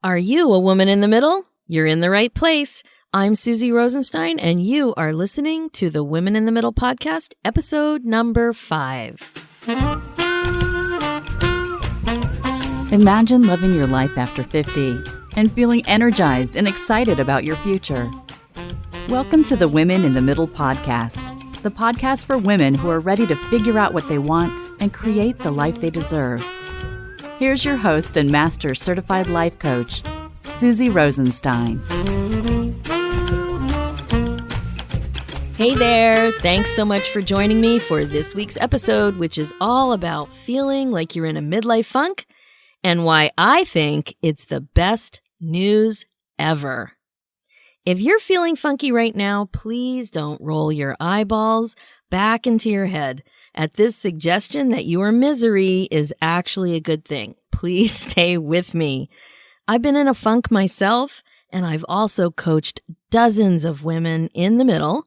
Are you a woman in the middle? You're in the right place. I'm Susie Rosenstein, and you are listening to the Women in the Middle podcast, episode number 5. Imagine living your life after 50 and feeling energized and excited about your future. Welcome to the Women in the Middle podcast, the podcast for women who are ready to figure out what they want and create the life they deserve. Here's your host and master certified life coach, Susie Rosenstein. Hey there. Thanks so much for joining me for this week's episode, which is all about feeling like you're in a midlife funk and why I think it's the best news ever. If you're feeling funky right now, please don't roll your eyeballs back into your head at this suggestion that your misery is actually a good thing. Please stay with me. I've been in a funk myself, and I've also coached dozens of women in the middle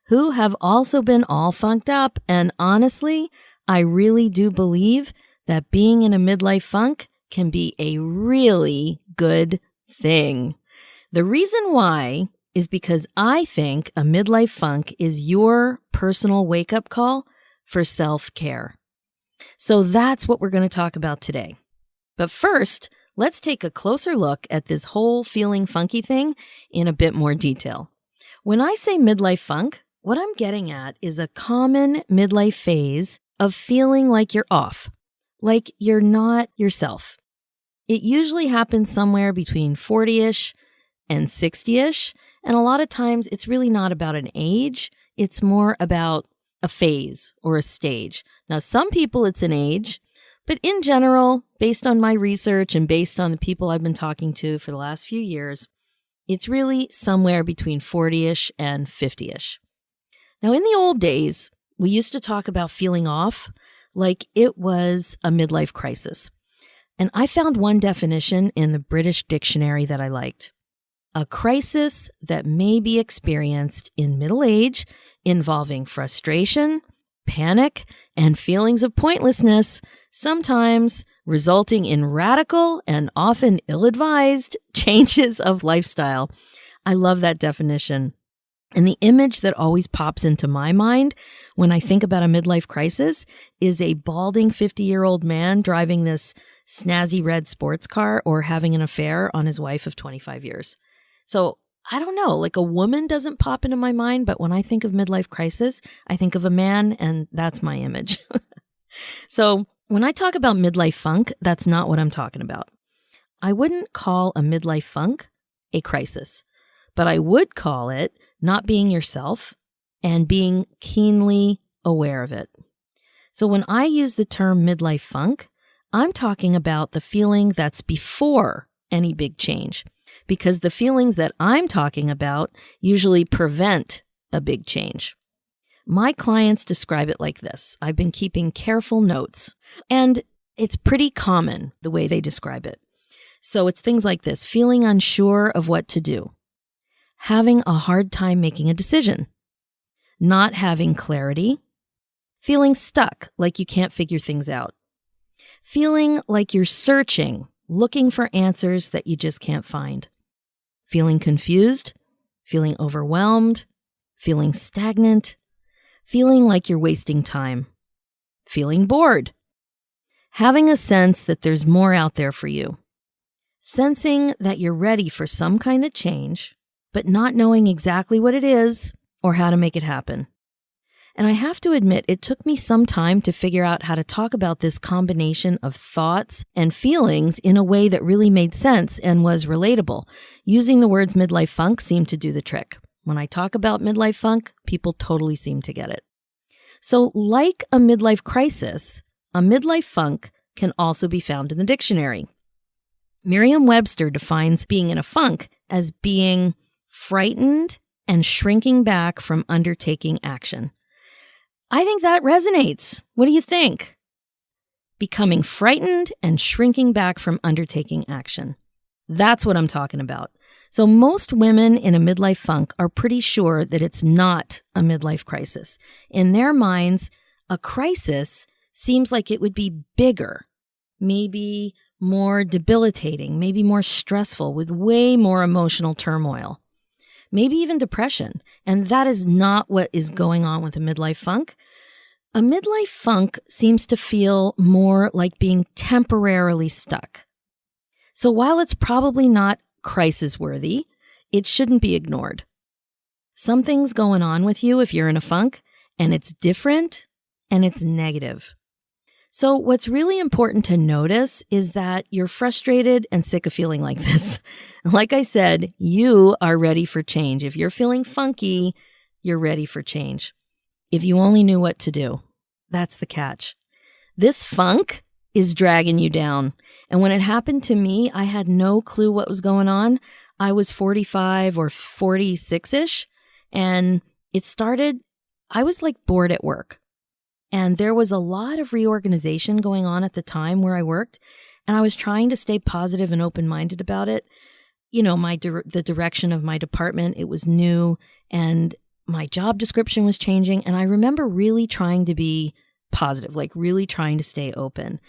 who have also been all funked up. And honestly, I really do believe that being in a midlife funk can be a really good thing. The reason why is because I think a midlife funk is your personal wake-up call for self-care. So that's what we're going to talk about today. But first, let's take a closer look at this whole feeling funky thing in a bit more detail. When I say midlife funk, what I'm getting at is a common midlife phase of feeling like you're off, like you're not yourself. It usually happens somewhere between 40-ish and 60-ish, and a lot of times it's really not about an age, it's more about a phase or a stage. Now, some people it's an age, but in general, based on my research and based on the people I've been talking to for the last few years, it's really somewhere between 40-ish and 50-ish. Now, in the old days, we used to talk about feeling off like it was a midlife crisis. And I found one definition in the British dictionary that I liked. A crisis that may be experienced in middle age involving frustration, panic, and feelings of pointlessness, sometimes resulting in radical and often ill-advised changes of lifestyle. I love that definition. And the image that always pops into my mind when I think about a midlife crisis is a balding 50-year-old man driving this snazzy red sports car or having an affair on his wife of 25 years. So I don't know, like a woman doesn't pop into my mind, but when I think of midlife crisis, I think of a man, and that's my image. So when I talk about midlife funk, that's not what I'm talking about. I wouldn't call a midlife funk a crisis, but I would call it not being yourself and being keenly aware of it. So when I use the term midlife funk, I'm talking about the feeling that's before any big change, because the feelings that I'm talking about usually prevent a big change. My clients describe it like this. I've been keeping careful notes, and it's pretty common the way they describe it. So it's things like this: feeling unsure of what to do, having a hard time making a decision, not having clarity, feeling stuck, like you can't figure things out, feeling like you're searching, looking for answers that you just can't find, feeling confused, feeling overwhelmed, feeling stagnant, feeling like you're wasting time, feeling bored, having a sense that there's more out there for you, sensing that you're ready for some kind of change, but not knowing exactly what it is or how to make it happen. And I have to admit, it took me some time to figure out how to talk about this combination of thoughts and feelings in a way that really made sense and was relatable. Using the words midlife funk seemed to do the trick. When I talk about midlife funk, people totally seem to get it. So like a midlife crisis, a midlife funk can also be found in the dictionary. Merriam-Webster defines being in a funk as being frightened and shrinking back from undertaking action. I think that resonates. What do you think? Becoming frightened and shrinking back from undertaking action. That's what I'm talking about. So most women in a midlife funk are pretty sure that it's not a midlife crisis. In their minds, a crisis seems like it would be bigger, maybe more debilitating, maybe more stressful, with way more emotional turmoil, maybe even depression. And that is not what is going on with a midlife funk. A midlife funk seems to feel more like being temporarily stuck. So while it's probably not crisis worthy, it shouldn't be ignored. Something's going on with you if you're in a funk, and it's different and it's negative. So what's really important to notice is that you're frustrated and sick of feeling like this. Like I said, you are ready for change. If you're feeling funky, you're ready for change. If you only knew what to do. That's the catch. This funk is dragging you down. And when it happened to me, I had no clue what was going on. I was 45 or 46-ish, and it started, I was like bored at work. And there was a lot of reorganization going on at the time where I worked, and I was trying to stay positive and open-minded about it. You know, the direction of my department, it was new, and my job description was changing. And I remember really trying to be positive, like really trying to stay open.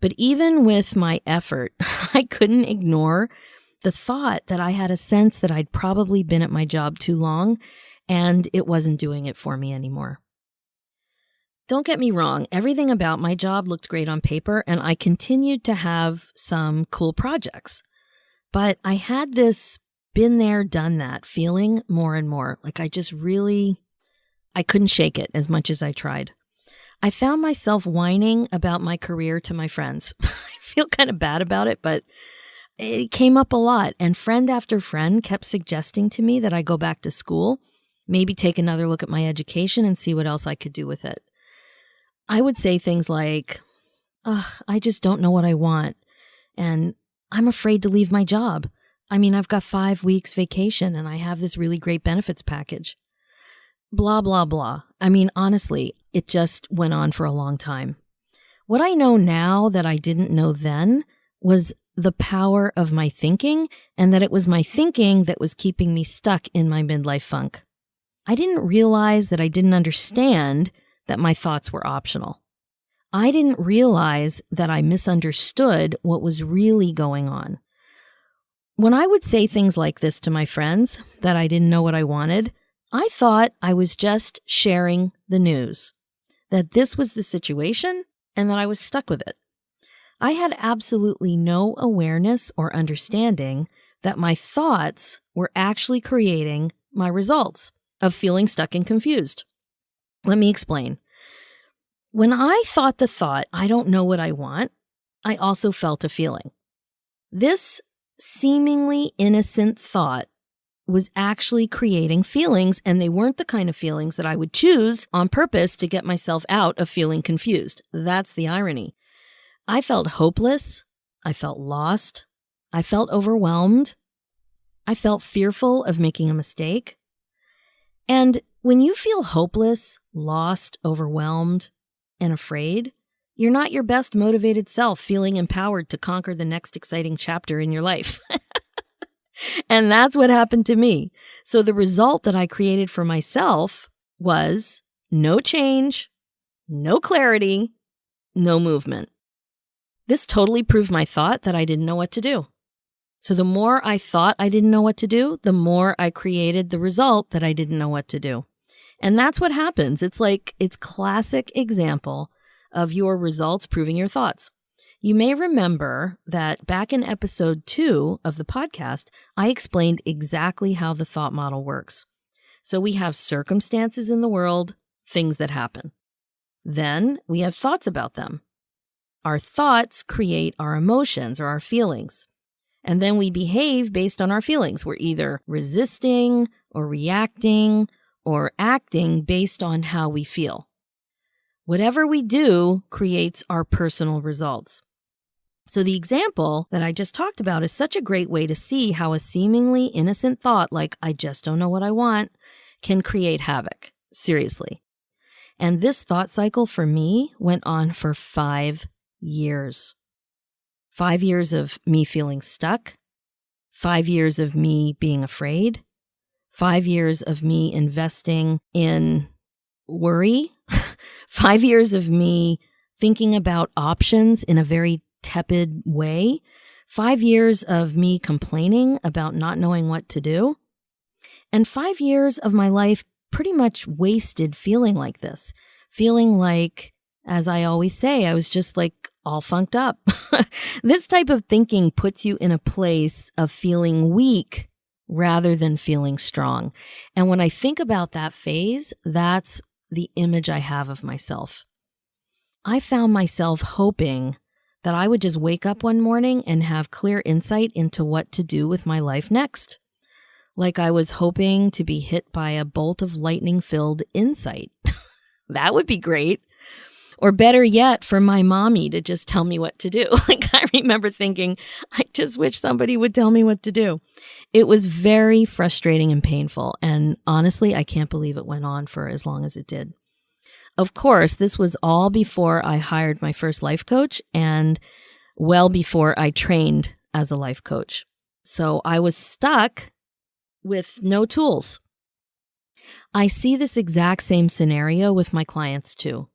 But even with my effort, I couldn't ignore the thought that I had a sense that I'd probably been at my job too long, and it wasn't doing it for me anymore. Don't get me wrong, everything about my job looked great on paper, and I continued to have some cool projects. But I had this been there, done that feeling more and more. Like I couldn't shake it as much as I tried. I found myself whining about my career to my friends. I feel kind of bad about it, but it came up a lot. And friend after friend kept suggesting to me that I go back to school, maybe take another look at my education and see what else I could do with it. I would say things like, I just don't know what I want. And I'm afraid to leave my job. I mean, I've got 5 weeks vacation and I have this really great benefits package. Blah, blah, blah. I mean, honestly, it just went on for a long time. What I know now that I didn't know then was the power of my thinking, and that it was my thinking that was keeping me stuck in my midlife funk. I didn't realize that I didn't understand that my thoughts were optional. I didn't realize that I misunderstood what was really going on. When I would say things like this to my friends, that I didn't know what I wanted, I thought I was just sharing the news, that this was the situation and that I was stuck with it. I had absolutely no awareness or understanding that my thoughts were actually creating my results of feeling stuck and confused. Let me explain. When I thought the thought, I don't know what I want, I also felt a feeling. This seemingly innocent thought was actually creating feelings, and they weren't the kind of feelings that I would choose on purpose to get myself out of feeling confused. That's the irony. I felt hopeless. I felt lost. I felt overwhelmed. I felt fearful of making a mistake. And when you feel hopeless, lost, overwhelmed, and afraid, you're not your best motivated self, feeling empowered to conquer the next exciting chapter in your life. And that's what happened to me. So the result that I created for myself was no change, no clarity, no movement. This totally proved my thought that I didn't know what to do. So the more I thought I didn't know what to do, the more I created the result that I didn't know what to do. And that's what happens. It's classic example of your results proving your thoughts. You may remember that back in episode 2 of the podcast, I explained exactly how the thought model works. So we have circumstances in the world, things that happen. Then we have thoughts about them. Our thoughts create our emotions or our feelings. And then we behave based on our feelings. We're either resisting or reacting or acting based on how we feel. Whatever we do creates our personal results. So the example that I just talked about is such a great way to see how a seemingly innocent thought like, I just don't know what I want, can create havoc. Seriously. And this thought cycle for me went on for 5 years. 5 years of me feeling stuck. 5 years of me being afraid. 5 years of me investing in worry. 5 years of me thinking about options in a very tepid way. 5 years of me complaining about not knowing what to do. And 5 years of my life pretty much wasted feeling like this. Feeling like, as I always say, I was just like all funked up. This type of thinking puts you in a place of feeling weak rather than feeling strong. And when I think about that phase, that's the image I have of myself. I found myself hoping that I would just wake up one morning and have clear insight into what to do with my life next. Like I was hoping to be hit by a bolt of lightning-filled insight. That would be great. Or better yet, for my mommy to just tell me what to do. Like I remember thinking, I just wish somebody would tell me what to do. It was very frustrating and painful. And honestly, I can't believe it went on for as long as it did. Of course, this was all before I hired my first life coach and well before I trained as a life coach. So I was stuck with no tools. I see this exact same scenario with my clients too.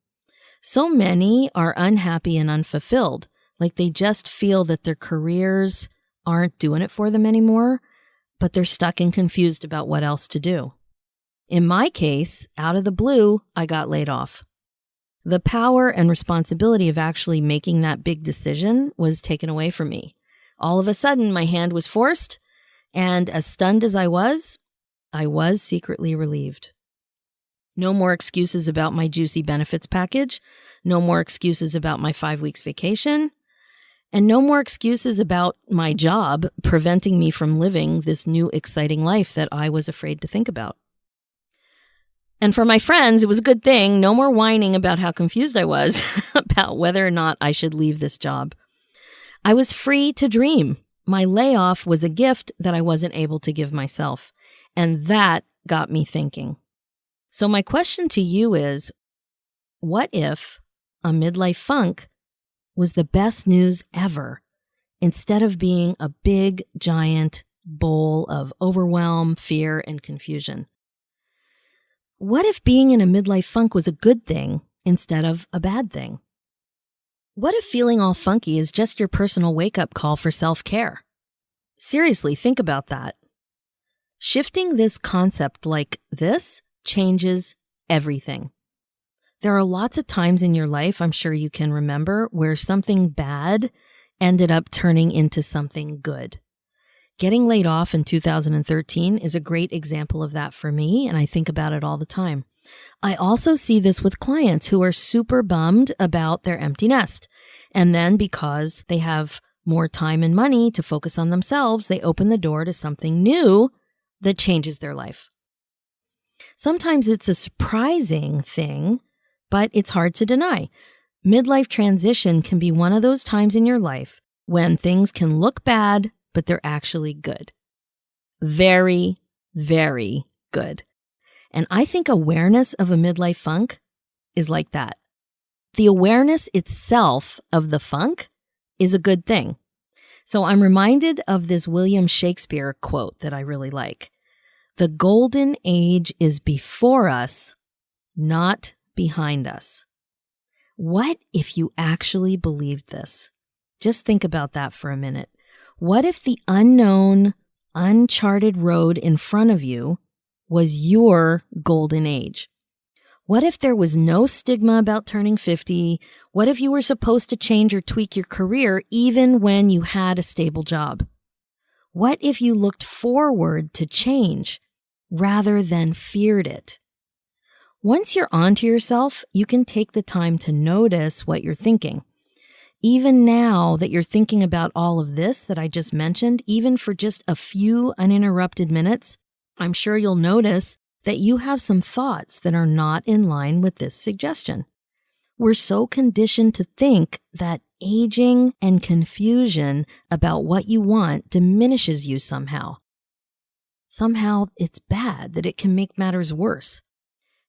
So many are unhappy and unfulfilled, like they just feel that their careers aren't doing it for them anymore, but they're stuck and confused about what else to do. In my case, out of the blue, I got laid off. The power and responsibility of actually making that big decision was taken away from me. All of a sudden, my hand was forced, and as stunned as I was secretly relieved. No more excuses about my juicy benefits package, no more excuses about my 5 weeks vacation, and no more excuses about my job preventing me from living this new exciting life that I was afraid to think about. And for my friends, it was a good thing. No more whining about how confused I was about whether or not I should leave this job. I was free to dream. My layoff was a gift that I wasn't able to give myself. And that got me thinking. So my question to you is, what if a midlife funk was the best news ever instead of being a big, giant bowl of overwhelm, fear, and confusion? What if being in a midlife funk was a good thing instead of a bad thing? What if feeling all funky is just your personal wake-up call for self-care? Seriously, think about that. Shifting this concept like this changes everything. There are lots of times in your life, I'm sure you can remember, where something bad ended up turning into something good. Getting laid off in 2013 is a great example of that for me, and I think about it all the time. I also see this with clients who are super bummed about their empty nest. And then because they have more time and money to focus on themselves, they open the door to something new that changes their life. Sometimes it's a surprising thing, but it's hard to deny. Midlife transition can be one of those times in your life when things can look bad, but they're actually good. Very, very good. And I think awareness of a midlife funk is like that. The awareness itself of the funk is a good thing. So I'm reminded of this William Shakespeare quote that I really like. The golden age is before us, not behind us. What if you actually believed this? Just think about that for a minute. What if the unknown, uncharted road in front of you was your golden age? What if there was no stigma about turning 50? What if you were supposed to change or tweak your career even when you had a stable job? What if you looked forward to change rather than feared it? Once you're onto yourself, you can take the time to notice what you're thinking. Even now that you're thinking about all of this that I just mentioned, even for just a few uninterrupted minutes, I'm sure you'll notice that you have some thoughts that are not in line with this suggestion. We're so conditioned to think that aging and confusion about what you want diminishes you somehow. Somehow it's bad, that it can make matters worse.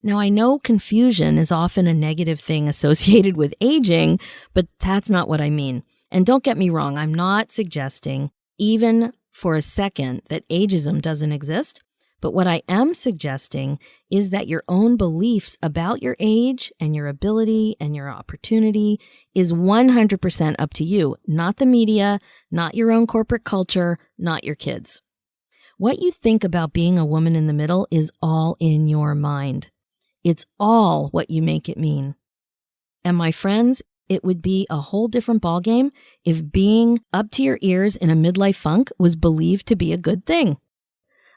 Now, I know confusion is often a negative thing associated with aging, but that's not what I mean. And don't get me wrong, I'm not suggesting, even for a second, that ageism doesn't exist. But what I am suggesting is that your own beliefs about your age and your ability and your opportunity is 100% up to you, not the media, not your own corporate culture, not your kids. What you think about being a woman in the middle is all in your mind. It's all what you make it mean. And my friends, it would be a whole different ballgame if being up to your ears in a midlife funk was believed to be a good thing.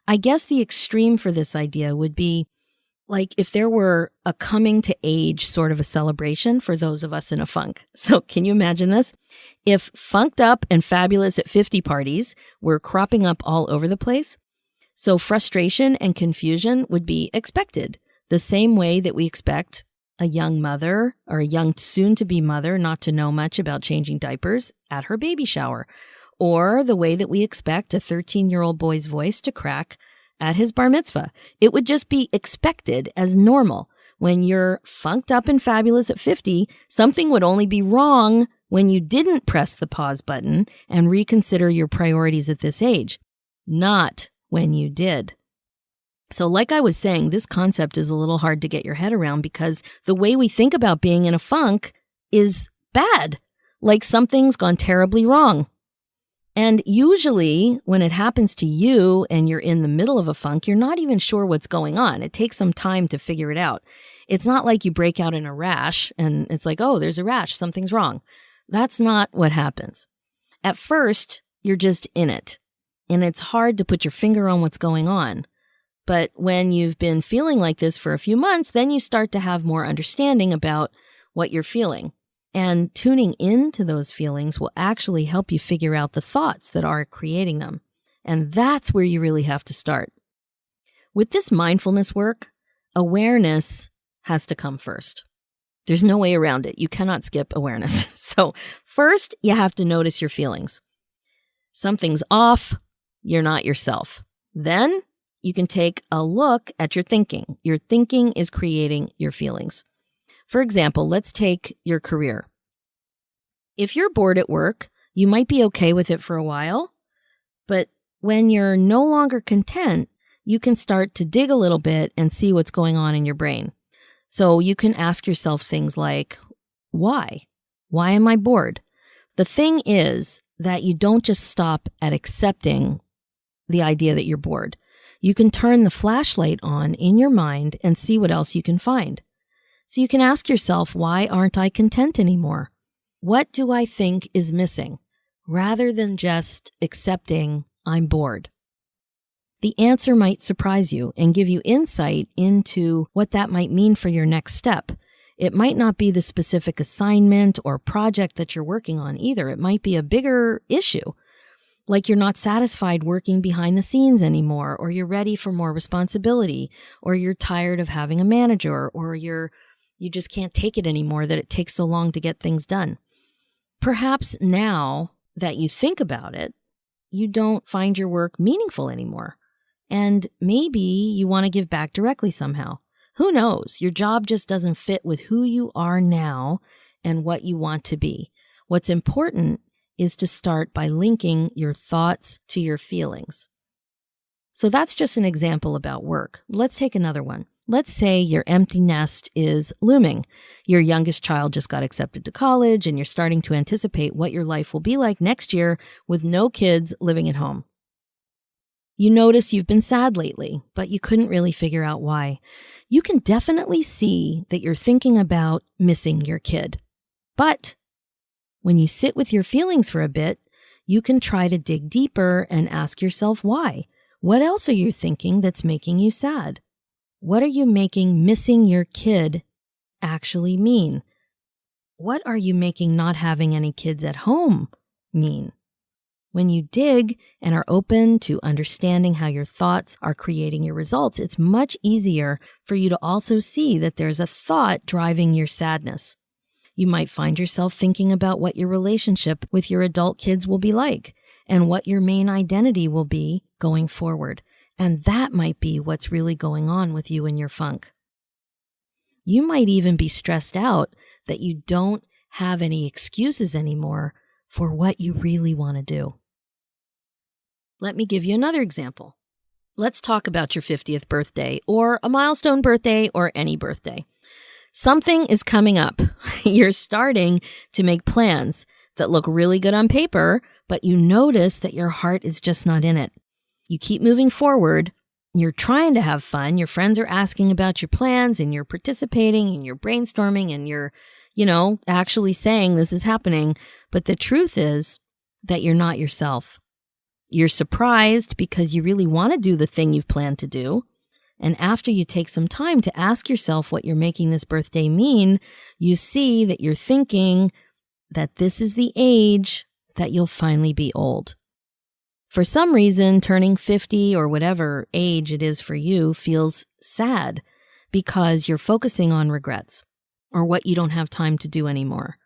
I guess the extreme for this idea would be like if there were a coming to age sort of a celebration for those of us in a funk. So can you imagine this? If funked up and fabulous at 50 parties were cropping up all over the place, so frustration and confusion would be expected, the same way that we expect a young mother or a young soon-to-be mother not to know much about changing diapers at her baby shower, or the way that we expect a 13-year-old boy's voice to crack at his bar mitzvah. It would just be expected as normal. When you're funked up and fabulous at 50, something would only be wrong when you didn't press the pause button and reconsider your priorities at this age, not when you did. So like I was saying, this concept is a little hard to get your head around because the way we think about being in a funk is bad, like something's gone terribly wrong. And usually when it happens to you and you're in the middle of a funk, you're not even sure what's going on. It takes some time to figure it out. It's not like you break out in a rash and it's like, oh, there's a rash, something's wrong. That's not what happens. At first, you're just in it, and it's hard to put your finger on what's going on. But when you've been feeling like this for a few months, then you start to have more understanding about what you're feeling. And tuning into those feelings will actually help you figure out the thoughts that are creating them. And that's where you really have to start. With this mindfulness work, awareness has to come first. There's no way around it. You cannot skip awareness. So first, you have to notice your feelings. Something's off. You're not yourself. Then you can take a look at your thinking. Your thinking is creating your feelings. For example, let's take your career. If you're bored at work, you might be okay with it for a while, but when you're no longer content, you can start to dig a little bit and see what's going on in your brain. So you can ask yourself things like, why? Why am I bored? The thing is that you don't just stop at accepting the idea that you're bored. You can turn the flashlight on in your mind and see what else you can find. So you can ask yourself, why aren't I content anymore? What do I think is missing? Rather than just accepting I'm bored. The answer might surprise you and give you insight into what that might mean for your next step. It might not be the specific assignment or project that you're working on either. It might be a bigger issue, like you're not satisfied working behind the scenes anymore, or you're ready for more responsibility, or you're tired of having a manager, or you just can't take it anymore that it takes so long to get things done. Perhaps now that you think about it, you don't find your work meaningful anymore. And maybe you want to give back directly somehow. Who knows? Your job just doesn't fit with who you are now and what you want to be. What's important is to start by linking your thoughts to your feelings. So that's just an example about work. Let's take another one. Let's say your empty nest is looming. Your youngest child just got accepted to college and you're starting to anticipate what your life will be like next year with no kids living at home. You notice you've been sad lately, but you couldn't really figure out why. You can definitely see that you're thinking about missing your kid. But when you sit with your feelings for a bit, you can try to dig deeper and ask yourself why. What else are you thinking that's making you sad? What are you making missing your kid actually mean? What are you making not having any kids at home mean? When you dig and are open to understanding how your thoughts are creating your results, it's much easier for you to also see that there's a thought driving your sadness. You might find yourself thinking about what your relationship with your adult kids will be like and what your main identity will be going forward. And that might be what's really going on with you in your funk. You might even be stressed out that you don't have any excuses anymore for what you really want to do. Let me give you another example. let's talk about your 50th birthday or a milestone birthday or any birthday. Something is coming up. You're starting to make plans that look really good on paper, but you notice that your heart is just not in it. You keep moving forward. You're trying to have fun. Your friends are asking about your plans and you're participating and you're brainstorming and you're, actually saying this is happening. But the truth is that you're not yourself. You're surprised because you really want to do the thing you've planned to do. And after you take some time to ask yourself what you're making this birthday mean, you see that you're thinking that this is the age that you'll finally be old. For some reason, turning 50 or whatever age it is for you feels sad because you're focusing on regrets or what you don't have time to do anymore.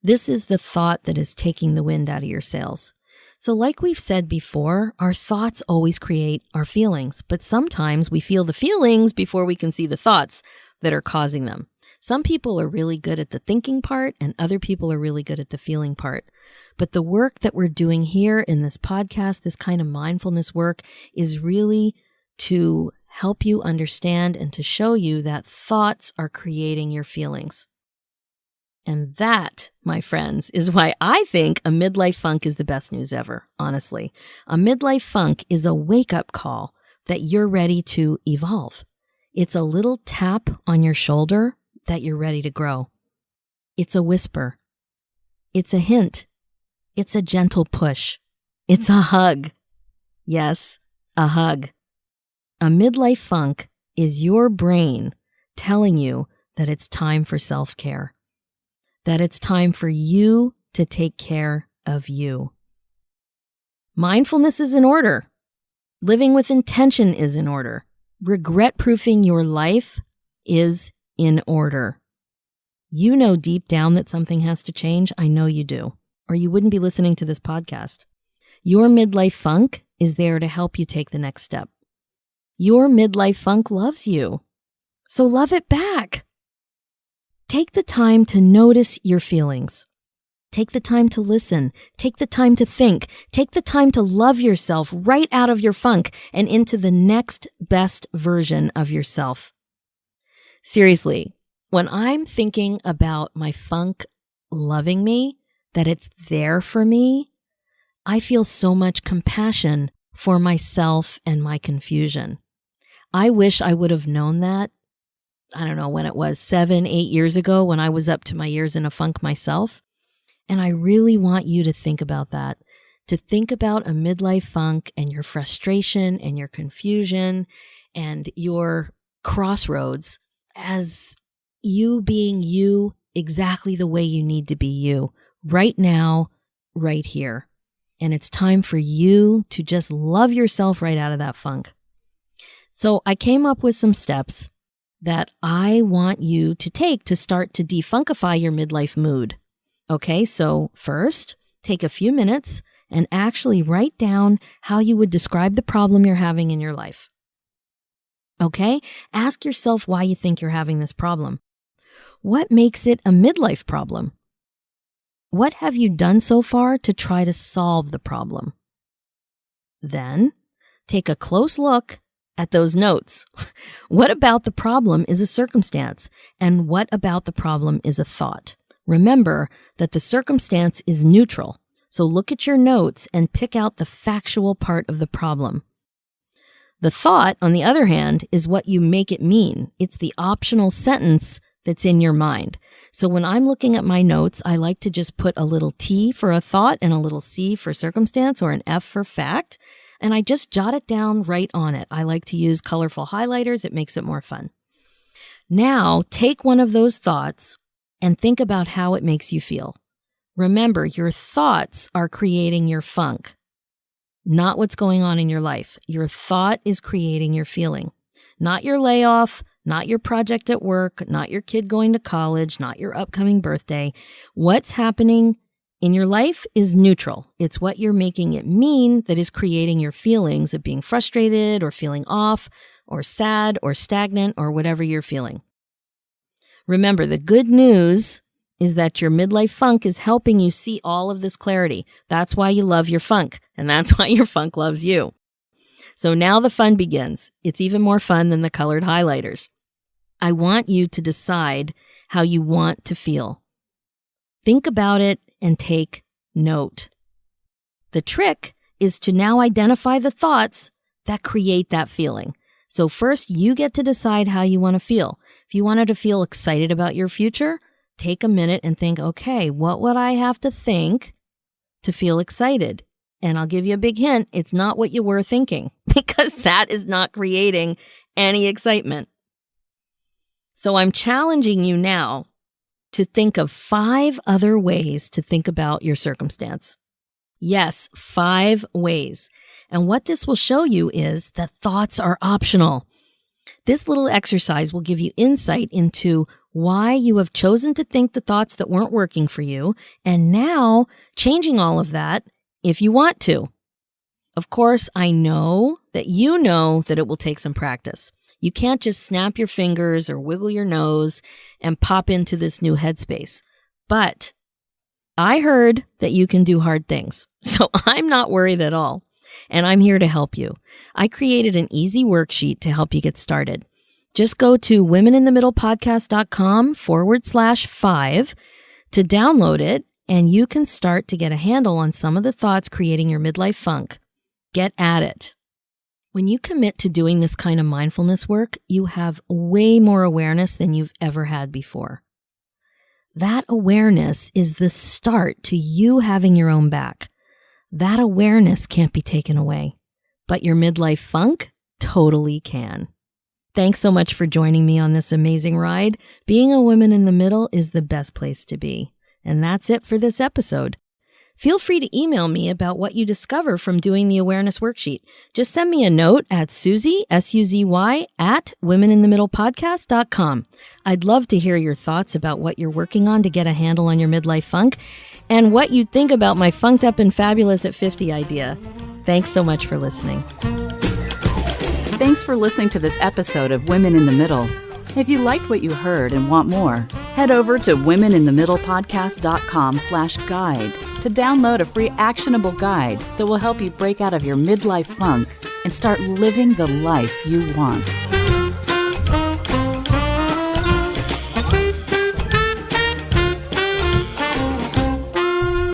This is the thought that is taking the wind out of your sails. So like we've said before, our thoughts always create our feelings, but sometimes we feel the feelings before we can see the thoughts that are causing them. Some people are really good at the thinking part and other people are really good at the feeling part. But the work that we're doing here in this podcast, this kind of mindfulness work, is really to help you understand and to show you that thoughts are creating your feelings. And that, my friends, is why I think a midlife funk is the best news ever, honestly. A midlife funk is a wake-up call that you're ready to evolve. It's a little tap on your shoulder that you're ready to grow. It's a whisper. It's a hint. It's a gentle push. It's a hug. Yes, a hug. A midlife funk is your brain telling you that it's time for self-care. That it's time for you to take care of you. Mindfulness is in order. Living with intention is in order. Regret-proofing your life is in order. You know deep down that something has to change. I know you do, or you wouldn't be listening to this podcast. Your midlife funk is there to help you take the next step. Your midlife funk loves you, so love it back. Take the time to notice your feelings. Take the time to listen. Take the time to think. Take the time to love yourself right out of your funk and into the next best version of yourself. Seriously, when I'm thinking about my funk loving me, that it's there for me, I feel so much compassion for myself and my confusion. I wish I would have known that. I don't know when it was, 7, 8 years ago when I was up to my ears in a funk myself. And I really want you to think about that, to think about a midlife funk and your frustration and your confusion and your crossroads as you being you exactly the way you need to be you right now, right here. And it's time for you to just love yourself right out of that funk. So I came up with some steps that I want you to take to start to defunkify your midlife mood. Okay, so first, take a few minutes and actually write down how you would describe the problem you're having in your life. Okay, ask yourself why you think you're having this problem. What makes it a midlife problem? What have you done so far to try to solve the problem? Then, take a close look at those notes. What about the problem is a circumstance? And what about the problem is a thought? Remember that the circumstance is neutral. So look at your notes and pick out the factual part of the problem. The thought, on the other hand, is what you make it mean. It's the optional sentence that's in your mind. So when I'm looking at my notes, I like to just put a little T for a thought and a little C for circumstance or an F for fact. And I just jot it down right on it. I like to use colorful highlighters. It makes it more fun. Now, take one of those thoughts and think about how it makes you feel. Remember, your thoughts are creating your funk, not what's going on in your life. Your thought is creating your feeling, not your layoff, not your project at work, not your kid going to college, not your upcoming birthday. What's happening in your life is neutral. It's what you're making it mean that is creating your feelings of being frustrated or feeling off or sad or stagnant or whatever you're feeling. Remember, the good news is that your midlife funk is helping you see all of this clarity. That's why you love your funk, and that's why your funk loves you. So now the fun begins. It's even more fun than the colored highlighters. I want you to decide how you want to feel. Think about it and take note. The trick is to now identify the thoughts that create that feeling. So first, you get to decide how you want to feel. If you wanted to feel excited about your future, take a minute and think, okay, what would I have to think to feel excited? And I'll give you a big hint. It's not what you were thinking, because that is not creating any excitement. So I'm challenging you now to think of 5 other ways to think about your circumstance. Yes, 5 ways. And what this will show you is that thoughts are optional. This little exercise will give you insight into why you have chosen to think the thoughts that weren't working for you, and now changing all of that if you want to. Of course, I know that you know that it will take some practice. You can't just snap your fingers or wiggle your nose and pop into this new headspace. But I heard that you can do hard things, so I'm not worried at all. And I'm here to help you. I created an easy worksheet to help you get started. Just go to womeninthemiddlepodcast.com/5 to download it, and you can start to get a handle on some of the thoughts creating your midlife funk. Get at it. When you commit to doing this kind of mindfulness work, you have way more awareness than you've ever had before. That awareness is the start to you having your own back. That awareness can't be taken away, but your midlife funk totally can. Thanks so much for joining me on this amazing ride. Being a woman in the middle is the best place to be. And that's it for this episode. Feel free to email me about what you discover from doing the awareness worksheet. Just send me a note at Suzy, S-U-Z-Y, at womeninthemiddlepodcast.com. I'd love to hear your thoughts about what you're working on to get a handle on your midlife funk and what you think about my funked up and fabulous at 50 idea. Thanks so much for listening. Thanks for listening to this episode of Women in the Middle. If you liked what you heard and want more, head over to womeninthemiddlepodcast.com/guide to download a free actionable guide that will help you break out of your midlife funk and start living the life you want.